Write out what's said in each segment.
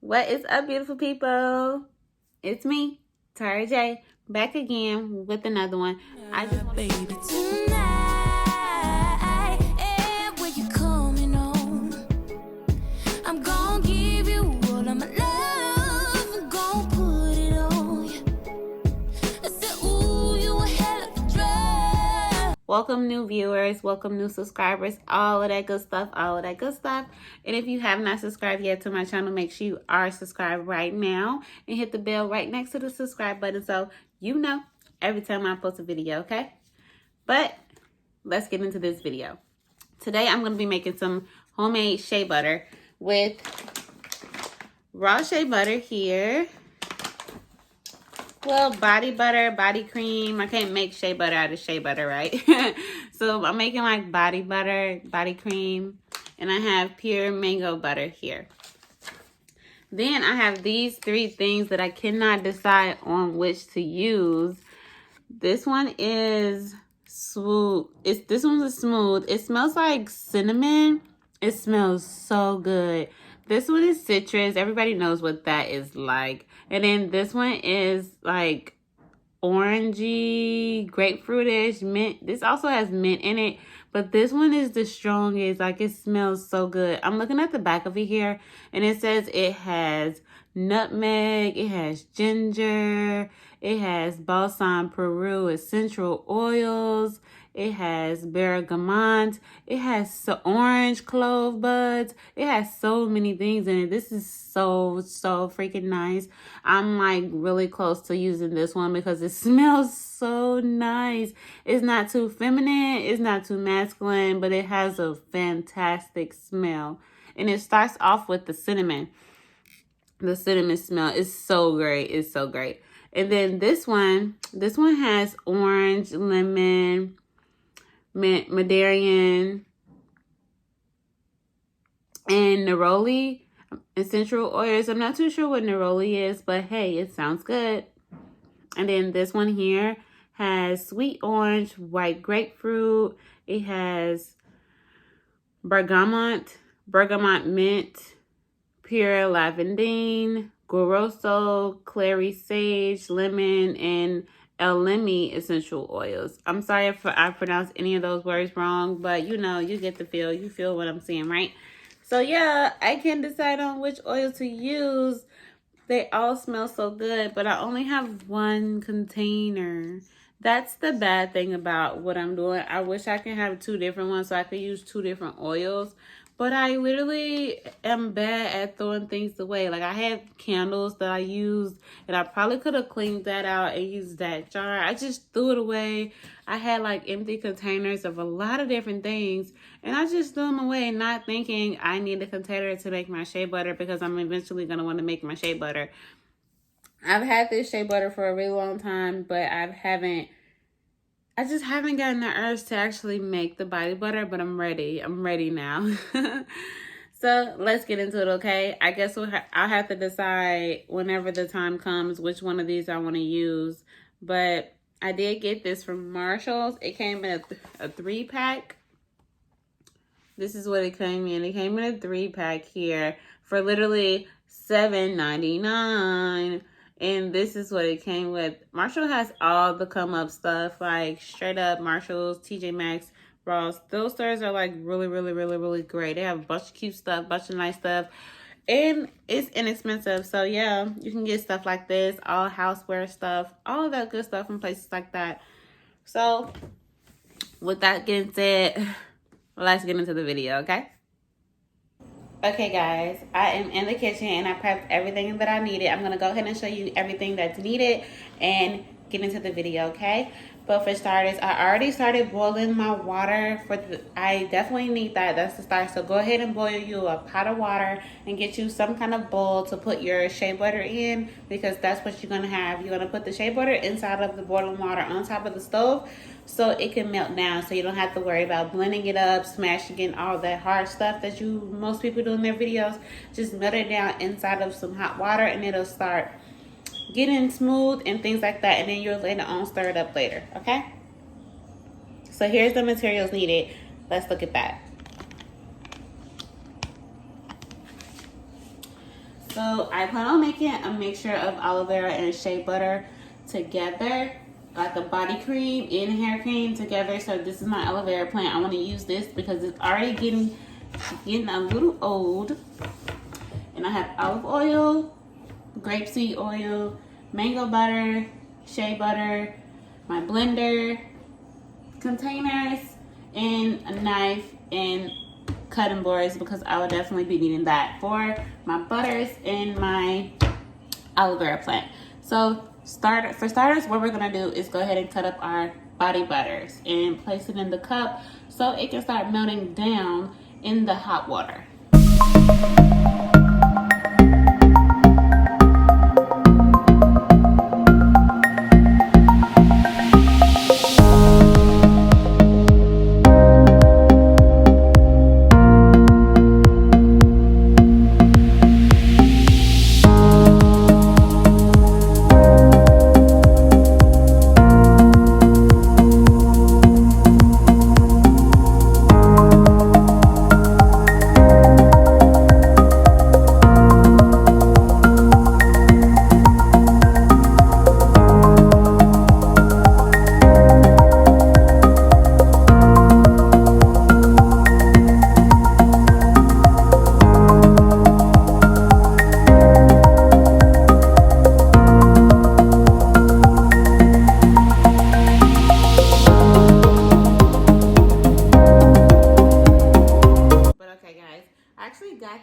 What is up, beautiful people? It's me, Tara J, back again with another one. I just want baby tonight, and when you coming home, I'm gonna give you all of my love. I'm gonna put it on you. I said, ooh, you a hell of a drug. welcome new viewers, welcome new subscribers, all of that good stuff, And if you have not subscribed yet to my channel, make sure you are subscribed right now and hit the bell right next to the subscribe button so you know every time I post a video, okay? But let's get into this video. Today I'm going to be making some homemade shea butter with raw shea butter here. Well, body butter, body cream. I can't make shea butter out of shea butter, right? So I'm making like body butter, body cream, and I have pure mango butter here. Then I have these three things that I cannot decide on which to use. This one is smooth. This one's smooth. It smells like cinnamon. It smells so good. This one is citrus. Everybody knows what that is like. And then this one is like orangey, grapefruitish, mint. This also has mint in it. But this one is the strongest. Like, it smells so good. I'm looking at the back of it here. And it says it has nutmeg. It has ginger. It has balsam Peru essential oils. It has bergamot. It has orange clove buds. It has so many things in it. This is so freaking nice. I'm like really close to using this one because it smells so nice. It's not too feminine. It's not too masculine, but it has a fantastic smell. And it starts off with the cinnamon. The cinnamon smell is so great. It's so great. And then this one has orange, lemon, mint, Madarian, and neroli essential oils. I'm not too sure what neroli is, but hey, it sounds good. And then this one here has sweet orange, white grapefruit. It has bergamot mint, pure lavendine, Goroso, clary sage, lemon, and elemi essential oils. I'm sorry if I pronounced any of those words wrong, but you know, you get the feel. You feel what I'm saying, right? So yeah, I can't decide on which oil to use. They all smell so good, but I only have one container. That's the bad thing about what I'm doing. I wish I could have two different ones so I could use two different oils. But I literally am bad at throwing things away. Like, I had candles that I used, and I probably could have cleaned that out and used that jar. I just threw it away. I had like empty containers of a lot of different things, and I just threw them away, not thinking I need a container to make my shea butter because I'm eventually going to want to make my shea butter. I've had this shea butter for a really long time, but I just haven't gotten the urge to actually make the body butter, but I'm ready. I'm ready now. So let's get into it, okay? I guess I'll have to decide whenever the time comes which one of these I want to use. But I did get this from Marshall's. It came in a 3-pack. This is what it came in. It came in a 3-pack here for literally $7.99. And this is what it came with. Marshall has all the come up stuff, like straight up Marshalls, TJ Maxx, Ross. Those stores are like really great. They have a bunch of cute stuff, bunch of nice stuff, and it's inexpensive. So yeah, you can get stuff like this, all houseware stuff, all of that good stuff from places like that. So with that getting said, let's get into the video, okay? Okay guys, I am in the kitchen and I prepped everything that I needed. I'm going to go ahead and show you everything that's needed and get into the video, okay? But for starters, I already started boiling my water. I definitely need that. That's the start. So go ahead and boil you a pot of water and get you some kind of bowl to put your shea butter in, because that's what you're going to have. You're going to put the shea butter inside of the boiling water on top of the stove so it can melt down, so you don't have to worry about blending it up, smashing it, all that hard stuff that most people do in their videos. Just melt it down inside of some hot water and it'll start getting smooth and things like that, and then you'll later on stir it up later, okay? So here's the materials needed. Let's look at that. So I plan on making a mixture of aloe vera and shea butter together, like a body cream and hair cream together. So this is my aloe vera plant. I want to use this because it's already getting a little old. And I have olive oil, grapeseed oil, mango butter, shea butter, my blender, containers, and a knife and cutting boards because I will definitely be needing that for my butters and my aloe vera plant. So for starters, what we're gonna do is go ahead and cut up our body butters and place it in the cup so it can start melting down in the hot water.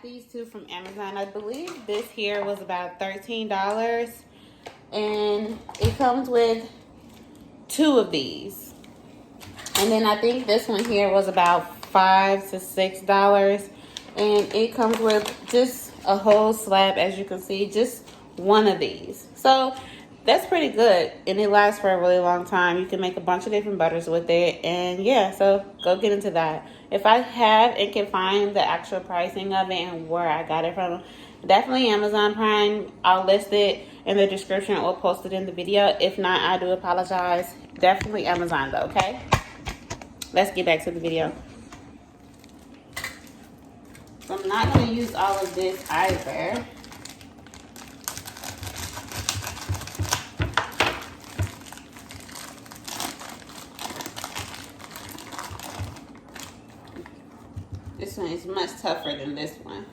These two from Amazon. I believe this here was about $13 and it comes with 2 of these, and then I think this one here was about $5 to $6 and it comes with just a whole slab, as you can see, just one of these. So that's pretty good and it lasts for a really long time. You can make a bunch of different butters with it, and yeah, so go get into that. If I have and can find the actual pricing of it and where I got it from, definitely Amazon Prime. I'll list it in the description or post it in the video. If not, I do apologize. Definitely Amazon though, okay? Let's get back to the video. So I'm not going to use all of this either. This one is much tougher than this one.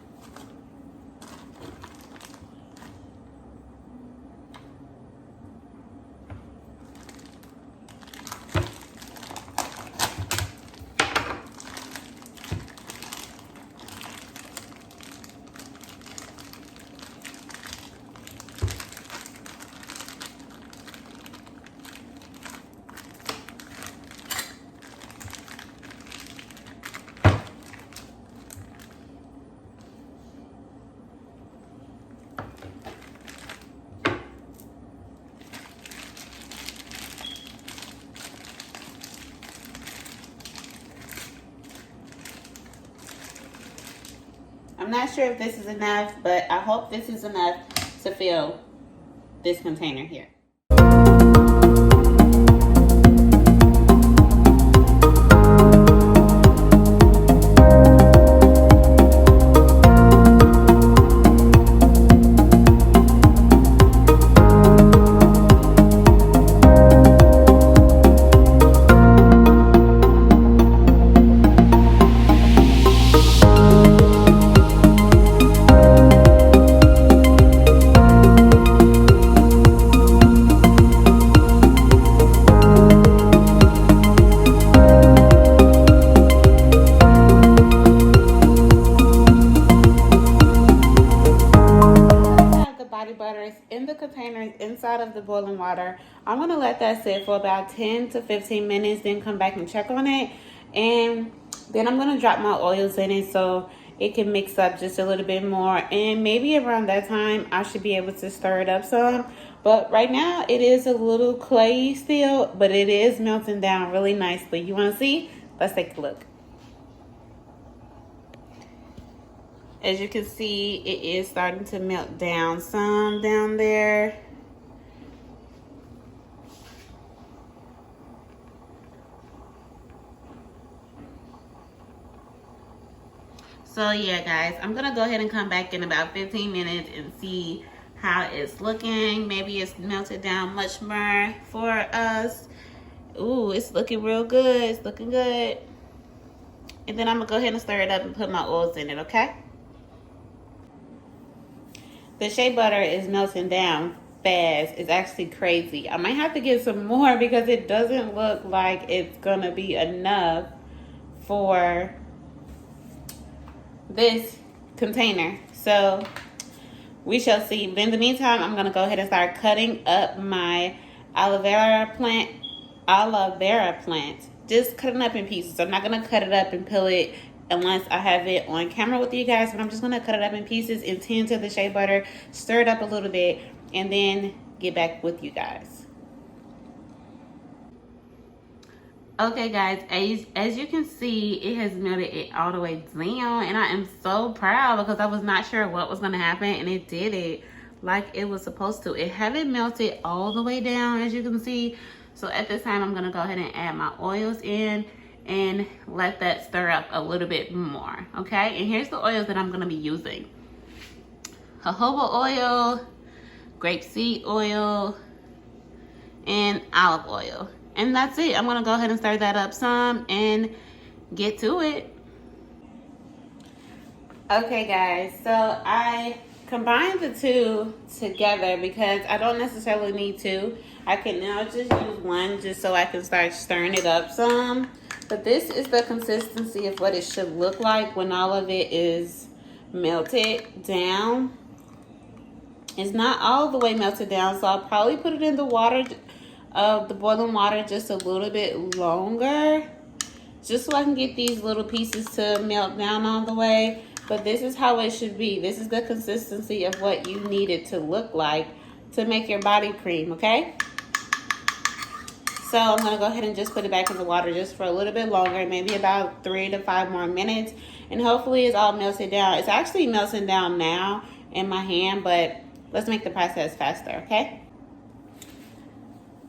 I'm not sure if this is enough, but I hope this is enough to fill this container here. In the containers inside of the boiling water. I'm going to let that sit for about 10 to 15 minutes, then come back and check on it, and then I'm going to drop my oils in it so it can mix up just a little bit more, and maybe around that time I should be able to stir it up some. But right now it is a little clayey still, but it is melting down really nicely. You want to see? Let's take a look. As you can see, it is starting to melt down some down there. So So yeah, guys, I'm gonna go ahead and come back in about 15 minutes and see how it's looking. Maybe it's melted down much more for us. Ooh, it's looking real good. It's looking good. And then I'm gonna go ahead and stir it up and put my oils in it, okay? The shea butter is melting down fast. It's actually crazy. I might have to get some more because it doesn't look like it's gonna be enough for this container. So we shall see. But in the meantime, I'm gonna go ahead and start cutting up my aloe vera plant. Just cutting up in pieces. I'm not gonna cut it up and peel it unless I have it on camera with you guys, but I'm just gonna cut it up in pieces and tend to the shea butter, stir it up a little bit, and then get back with you guys. Okay, guys, as you can see, it has melted it all the way down, and I am so proud because I was not sure what was going to happen, and it did it like it was supposed to. It haven't melted all the way down, as you can see. So at this time, I'm going to go ahead and add my oils in and let that stir up a little bit more, okay? And here's the oils that I'm going to be using. Jojoba oil, grapeseed oil, and olive oil. And that's it. I'm gonna go ahead and stir that up some and get to it. Okay, guys, so I combined the two together because I don't necessarily need two. I can now just use one just so I can start stirring it up some. But this is the consistency of what it should look like when all of it is melted down. It's not all the way melted down, so I'll probably put it in the water, the boiling water, just a little bit longer, just so I can get these little pieces to melt down all the way. But this is how it should be. This is the consistency of what you need it to look like to make your body cream, okay? So I'm gonna go ahead and just put it back in the water just for a little bit longer, maybe about 3 to 5 more minutes, and hopefully it's all melted down. It's actually melting down now in my hand, but let's make the process faster, okay?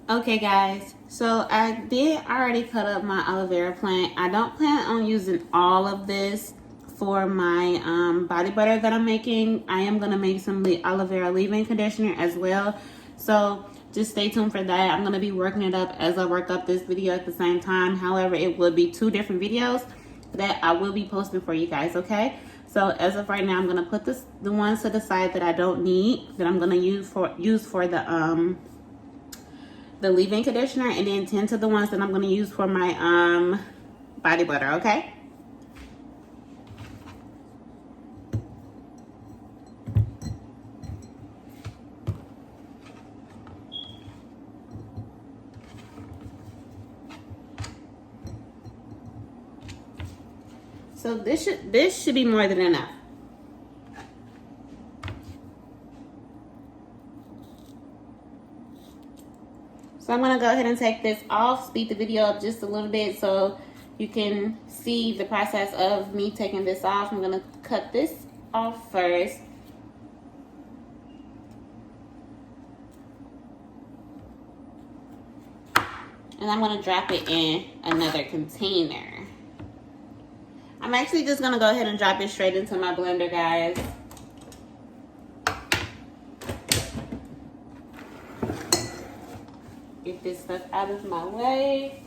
Okay, guys, so I did already cut up my aloe vera plant. I don't plan on using all of this for my body butter that I'm making. I am gonna make some aloe vera leave-in conditioner as well, so just stay tuned for that. I'm gonna be working it up as I work up this video at the same time. However, it will be 2 different videos that I will be posting for you guys, okay? So as of right now, I'm gonna put the ones to the side that I don't need, that I'm gonna use for the leave-in conditioner, and then tend to the ones that I'm gonna use for my body butter, okay? So this should be more than enough. So I'm gonna go ahead and take this off, speed the video up just a little bit so you can see the process of me taking this off. I'm gonna cut this off first. And I'm gonna drop it in another container. I'm actually just gonna go ahead and drop it straight into my blender, guys. Get this stuff out of my way.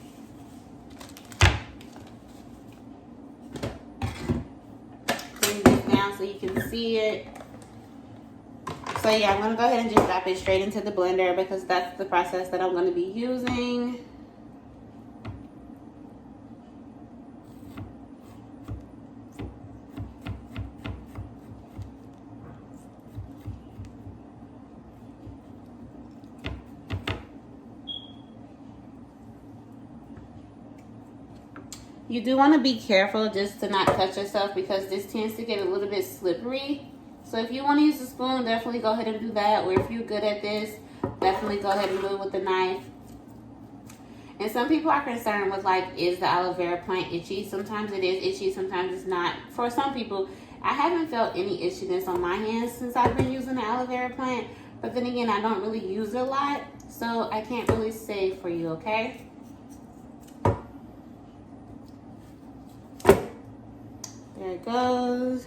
Bring this down so you can see it. So yeah, I'm gonna go ahead and just drop it straight into the blender because that's the process that I'm gonna be using. You do want to be careful just to not touch yourself because this tends to get a little bit slippery. So if you want to use a spoon, definitely go ahead and do that. Or if you're good at this, definitely go ahead and do it with a knife. And some people are concerned with, like, is the aloe vera plant itchy? Sometimes it is itchy, sometimes it's not. For some people, I haven't felt any itchiness on my hands since I've been using the aloe vera plant. But then again, I don't really use it a lot, so I can't really say for you, okay? There it goes.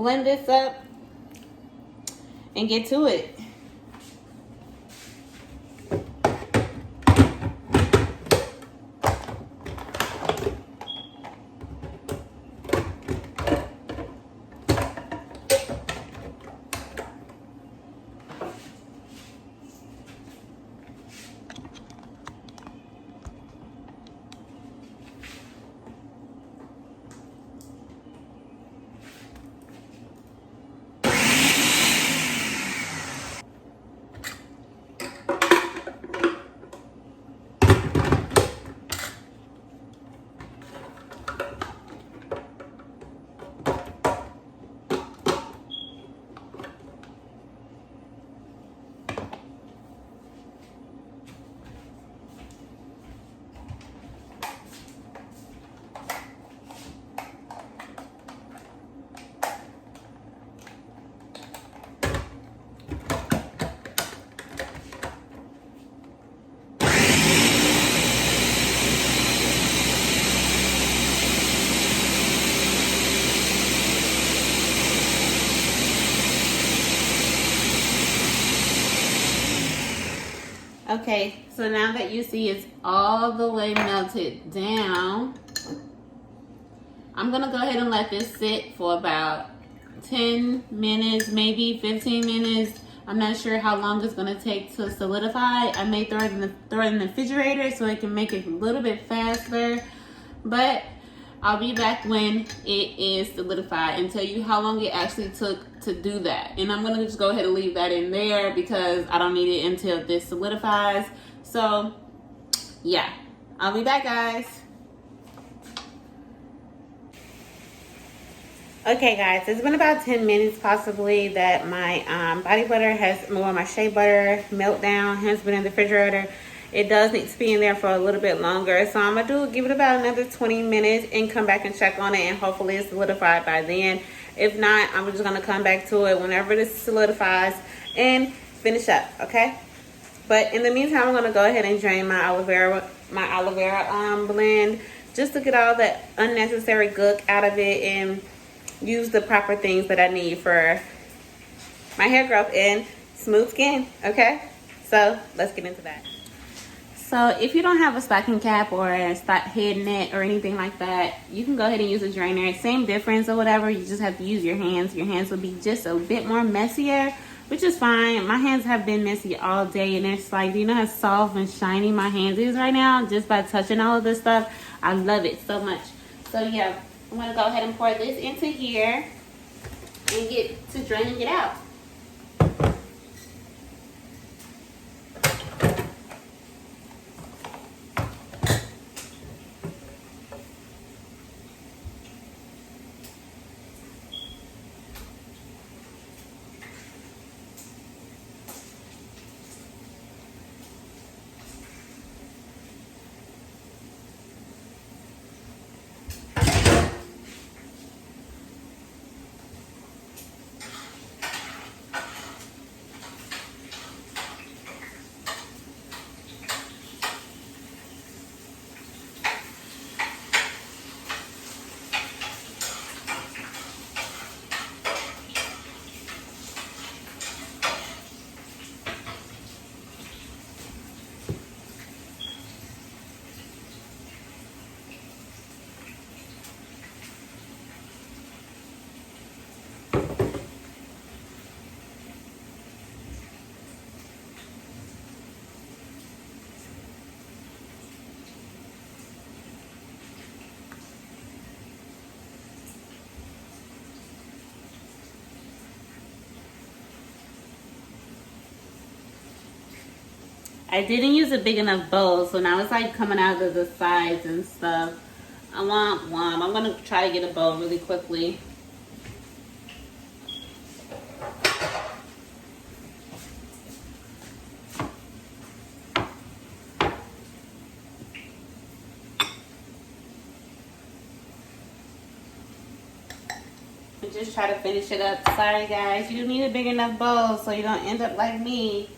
Blend this up and get to it. Okay, so now that you see it's all the way melted down, I'm gonna go ahead and let this sit for about 10 minutes, maybe 15 minutes. I'm not sure how long it's gonna take to solidify. I may throw it in the refrigerator so it can make it a little bit faster, but I'll be back when it is solidified and tell you how long it actually took to do that. And I'm gonna just go ahead and leave that in there because I don't need it until this solidifies. So yeah, I'll be back, guys. Okay guys, it's been about 10 minutes possibly that my body butter has, well, my shea butter meltdown has been in the refrigerator. It does need to be in there for a little bit longer. So I'm gonna give it about another 20 minutes and come back and check on it, and hopefully it's solidified by then. If not, I'm just gonna come back to it whenever this solidifies and finish up, okay? But in the meantime, I'm gonna go ahead and drain my aloe vera blend just to get all that unnecessary gook out of it. And use the proper things that I need for my hair growth and smooth skin, okay? So let's get into that. So if you don't have a stocking cap or a head net or anything like that, you can go ahead and use a drainer. Same difference or whatever, you just have to use your hands. Your hands will be just a bit more messier, which is fine. My hands have been messy all day, and it's like, you know how soft and shiny my hands is right now just by touching all of this stuff? I love it so much. So yeah, I'm gonna go ahead and pour this into here and get to draining it out. I didn't use a big enough bowl, so now it's like coming out of the sides and stuff. I want one. I'm gonna try to get a bowl really quickly. And just try to finish it up. Sorry guys, you need a big enough bowl so you don't end up like me.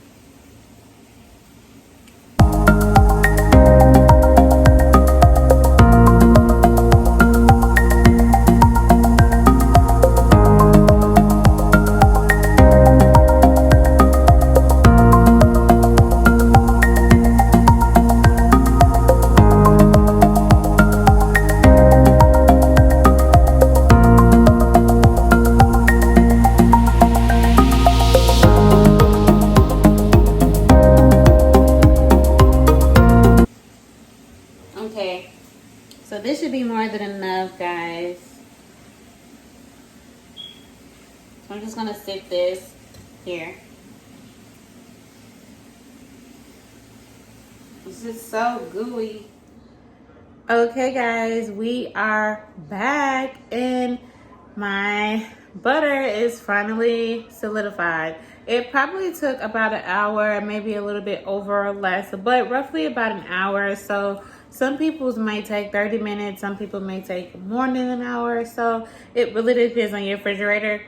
Okay, so this should be more than enough, guys. So I'm just gonna stick this here. This is so gooey. Okay, guys, we are back, and my butter is finally solidified. It probably took about an hour, maybe a little bit over or less, but roughly about an hour. So some people's might take 30 minutes, some people may take more than an hour. So it really depends on your refrigerator.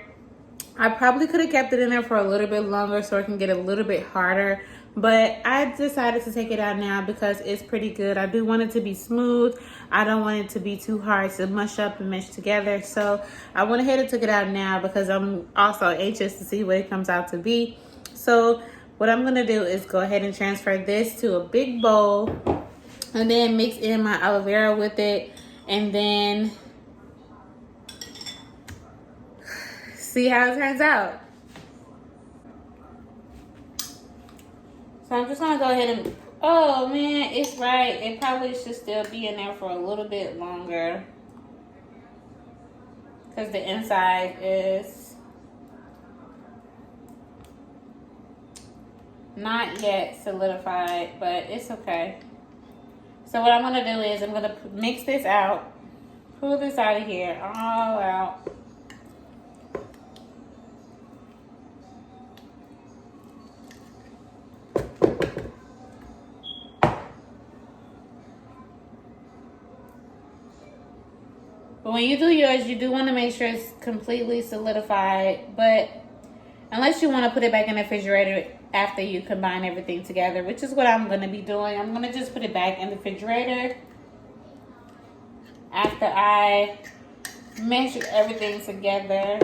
I probably could have kept it in there for a little bit longer so it can get a little bit harder, but I decided to take it out now because it's pretty good. I do want it to be smooth. I don't want it to be too hard to mush up and mesh together. So I went ahead and took it out now because I'm also anxious to see what it comes out to be. So what I'm gonna do is go ahead and transfer this to a big bowl and then mix in my aloe vera with it, and then see how it turns out. So I'm just gonna go ahead and, oh man, it's right. It probably should still be in there for a little bit longer because the inside is not yet solidified, but it's okay. So what I'm gonna do is I'm gonna mix this out, pull this out of here, all out. But when you do yours, you do want to make sure it's completely solidified. But unless you want to put it back in the refrigerator after you combine everything together, which is what I'm going to be doing. I'm going to just put it back in the refrigerator after I Mash everything together.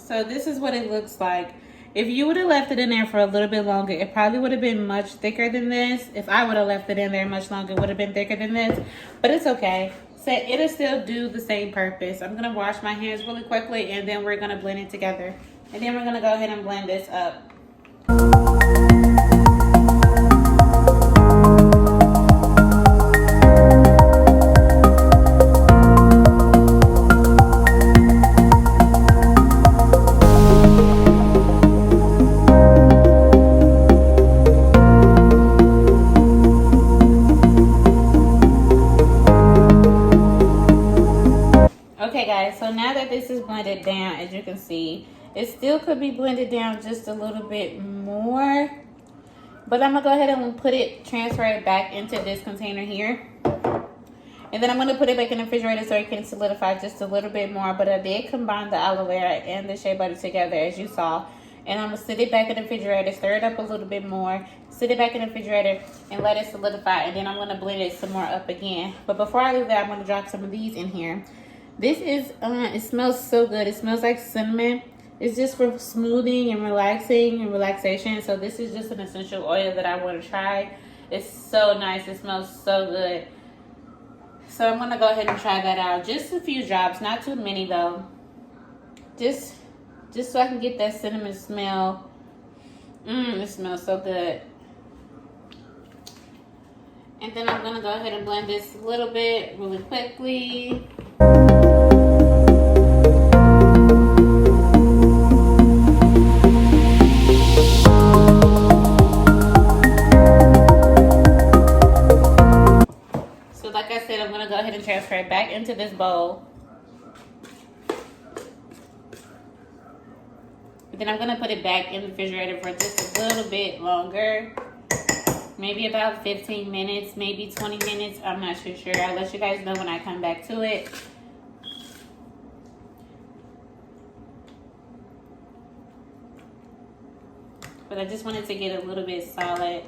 So this is what it looks like. If you would have left it in there for a little bit longer, it probably would have been much thicker than this. If I would have left it in there much longer, it would have been thicker than this. But it's okay. So it'll still do the same purpose. I'm going to wash my hands really quickly, and then we're going to blend it together. And then we're going to go ahead and blend this up. Okay guys, so now that this is blended down, as you can see, it still could be blended down just a little bit more. But I'm going to go ahead and transfer it back into this container here. And then I'm going to put it back in the refrigerator so it can solidify just a little bit more. But I did combine the aloe vera and the shea butter together, as you saw. And I'm going to sit it back in the refrigerator, stir it up a little bit more, sit it back in the refrigerator, and let it solidify. And then I'm going to blend it some more up again. But before I do that, I'm going to drop some of these in here. This is, it smells so good. It smells like cinnamon. It's just for smoothing and relaxing and relaxation. So this is just an essential oil that I want to try. It's so nice. It smells so good. So I'm going to go ahead and try that out. Just a few drops, not too many though. Just so I can get that cinnamon smell. It smells so good. And then I'm going to go ahead and blend this a little bit really quickly. I'm going to go ahead and transfer it back into this bowl. Then I'm going to put it back in the refrigerator for just a little bit longer. Maybe about 15 minutes, maybe 20 minutes. I'm not too sure. I'll let you guys know when I come back to it. But I just wanted to get a little bit solid.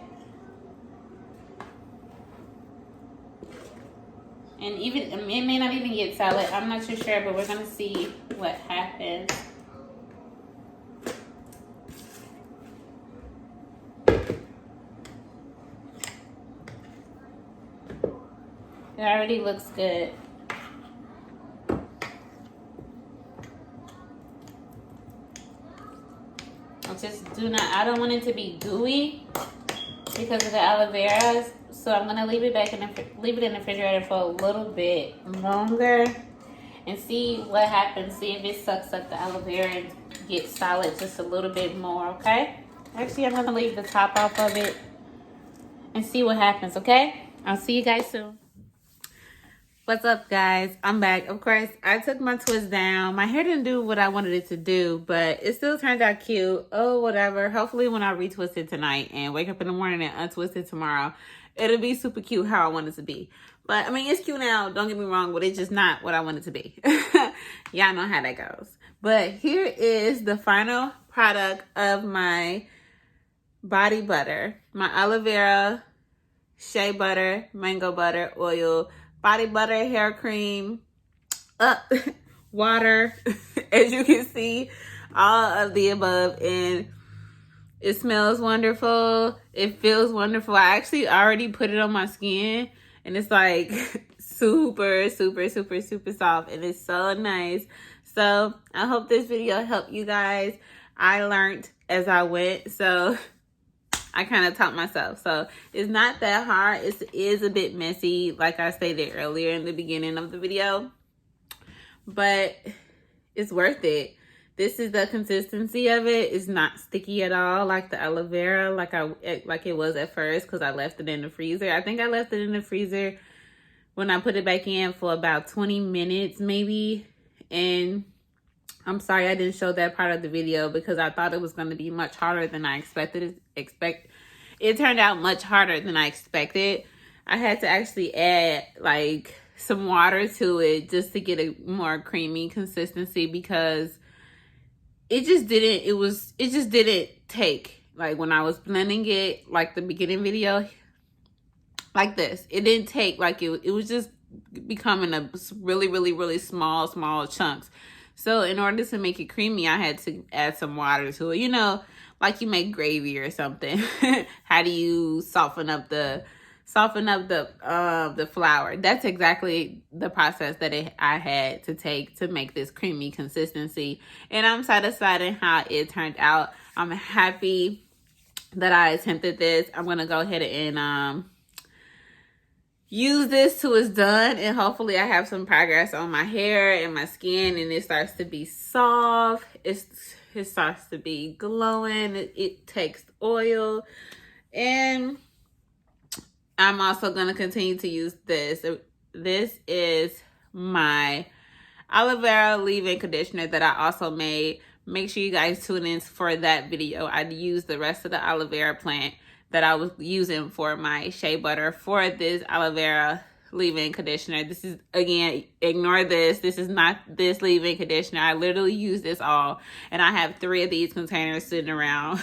And even it may not even get solid. I'm not too sure, but we're gonna see what happens. It already looks good. I don't want it to be gooey because of the aloe vera. So I'm gonna leave it in the refrigerator for a little bit longer and see what happens. See if it sucks up the aloe vera and gets solid just a little bit more, okay? Actually, I'm gonna leave the top off of it and see what happens, okay? I'll see you guys soon. What's up, guys? I'm back. Of course, I took my twist down. My hair didn't do what I wanted it to do, but it still turned out cute. Oh, whatever. Hopefully when I retwist it tonight and wake up in the morning and untwist it tomorrow, it'll be super cute how I want it to be. But, I mean, it's cute now. Don't get me wrong, but it's just not what I want it to be. Y'all know how that goes. But here is the final product of my body butter. My aloe vera, shea butter, mango butter, oil, body butter, hair cream, water, as you can see, all of the above. And It smells wonderful. It feels wonderful. I actually already put it on my skin, and it's like super, super, super, super soft, and it's so nice. So I hope this video helped you guys. I learned as I went, so I kind of taught myself. So it's not that hard. It is a bit messy, like I stated earlier in the beginning of the video, but it's worth it. This is the consistency of it. It's not sticky at all like the aloe vera, like it was at first, because I left it in the freezer. I think I left it in the freezer when I put it back in for about 20 minutes maybe. And I'm sorry I didn't show that part of the video because I thought it was going to be much harder than I expected. It turned out much harder than I expected. I had to actually add like some water to it just to get a more creamy consistency, because it just didn't take, like when I was blending it, like the beginning video, like this, it didn't take, like it was just becoming a really, really, really small chunks. So in order to make it creamy, I had to add some water to it, you know, like you make gravy or something. How do you soften up the flour? That's exactly the process that I had to take to make this creamy consistency. And I'm satisfied in how it turned out. I'm happy that I attempted this. I'm gonna go ahead and use this till it's done, and hopefully I have some progress on my hair and my skin, and it starts to be soft. It starts to be glowing. It takes oil, and I'm also going to continue to use this. This is my aloe vera leave-in conditioner that I also made. Make sure you guys tune in for that video. I used the rest of the aloe vera plant that I was using for my shea butter for this aloe vera leave-in conditioner. This is, again, ignore this. This is not this leave-in conditioner. I literally use this all, and I have 3 of these containers sitting around.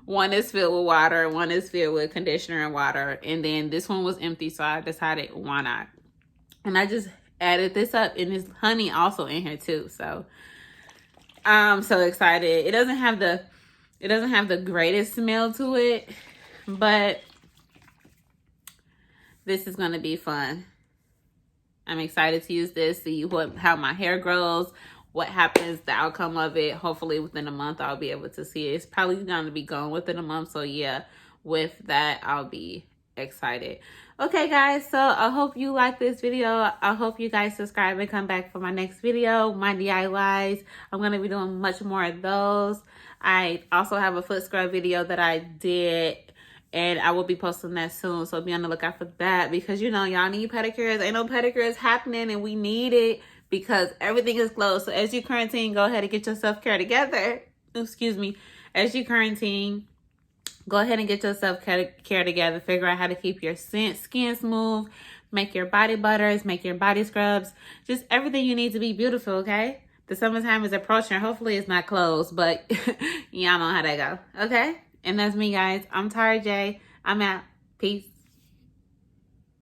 One is filled with water, one is filled with conditioner and water, and then this one was empty, so I decided why not. And I just added this up, and there's honey also in here too. So I'm so excited. It doesn't have the greatest smell to it, but this is going to be fun. I'm excited to use this, see how my hair grows, what happens, the outcome of it. Hopefully within a month I'll be able to see it. It's probably going to be gone within a month, so yeah, with that I'll be excited. Okay guys, so I hope you like this video. I hope you guys subscribe and come back for my next video, my DIYs. I'm going to be doing much more of those. I also have a foot scrub video that I did, and I will be posting that soon, so be on the lookout for that, because you know y'all need pedicures. Ain't no pedicures happening, and we need it because everything is closed. So as you quarantine, go ahead and get your self-care together. Excuse me. As you quarantine, go ahead and get your self-care together. Figure out how to keep your skin smooth. Make your body butters. Make your body scrubs. Just everything you need to be beautiful, okay? The summertime is approaching. Hopefully it's not closed, but y'all know how that go, okay? And that's me, guys. I'm Tara J. I'm out. Peace.